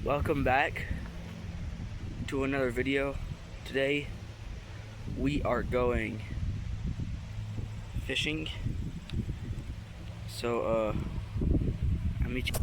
Welcome back to another video. Today we are going fishing. So I'll meet you.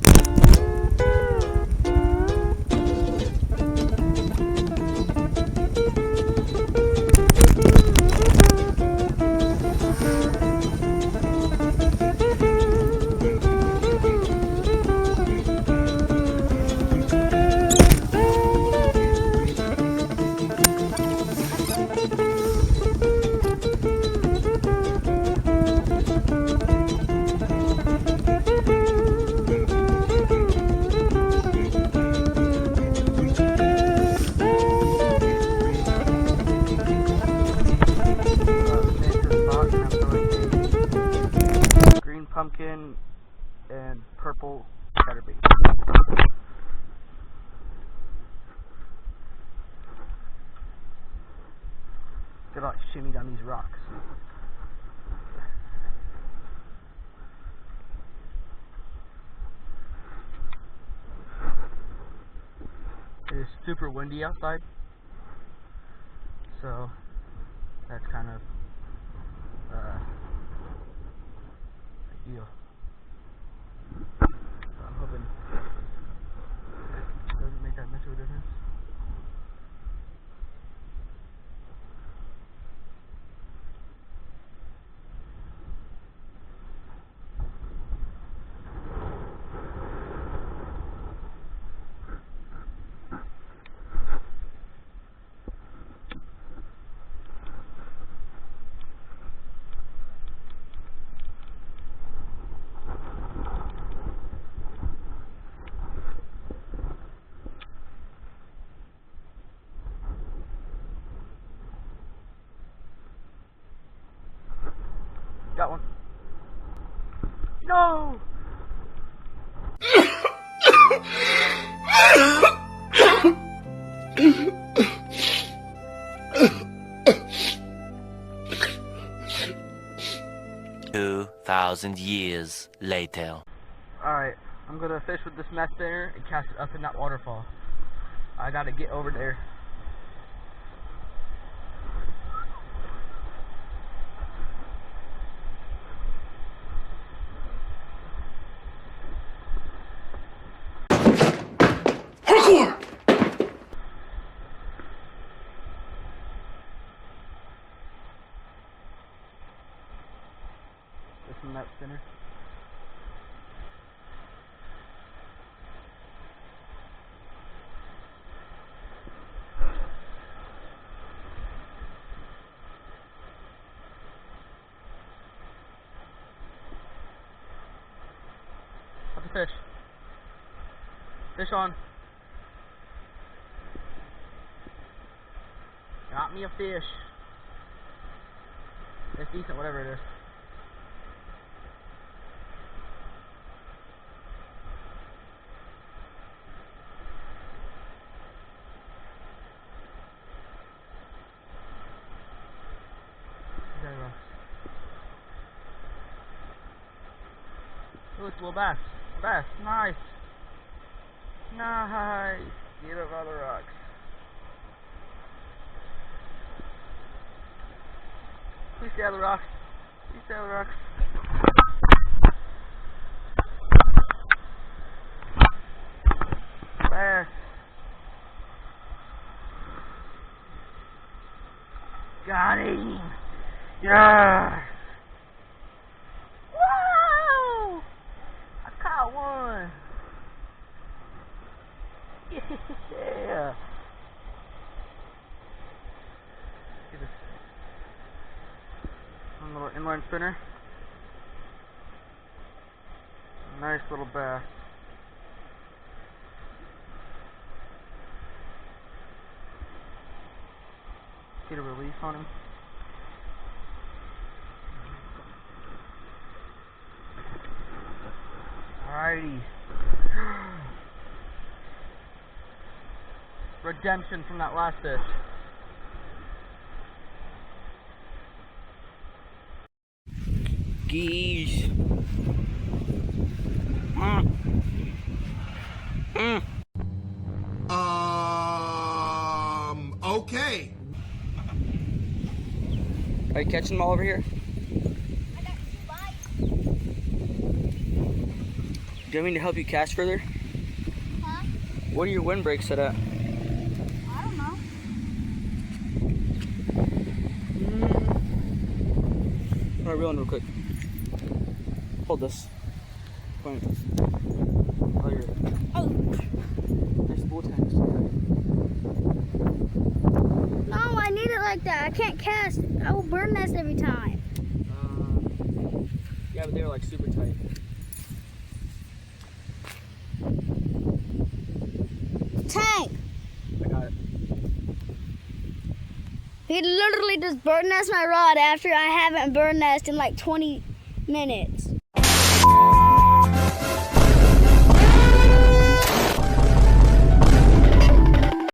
Green pumpkin and purple chatterbait. Get all shimmy down these rocks. It is super windy outside, so that's kind of ideal. So I'm hoping it doesn't make that much of a difference. Got one. No! Years later. Alright, I'm gonna fish with this mess spinner and cast it up in that waterfall. I gotta get over there. Hardcore! This mess spinner. How's the fish? Fish on. Got me a fish. It's decent, whatever it is. Oh, it's a little bass. Bass, nice. Nice. Get up out of the rocks. Please stay out of the rocks. Please stay out of the rocks. Bass. Got him. Yeah. Whoa! I caught one. Yeah. Get this one little inline spinner. Nice little bass. Get a release on him. Alrighty. Redemption from that last fish. Geese. Okay. Are you catching them all over here? I got 2 bites. Do you want me to help you cast further? Huh? What are your windbreaks set at? I don't know. I'm gonna reel in real quick. Hold this. Point. Oh, you're. Oh. There's bull tags. No, I need it like that. I can't cast. I will burn nest every time. Yeah, but they were like super tight. Tank. I got it. He literally just bird nest my rod after I haven't bird nest in like 20 minutes.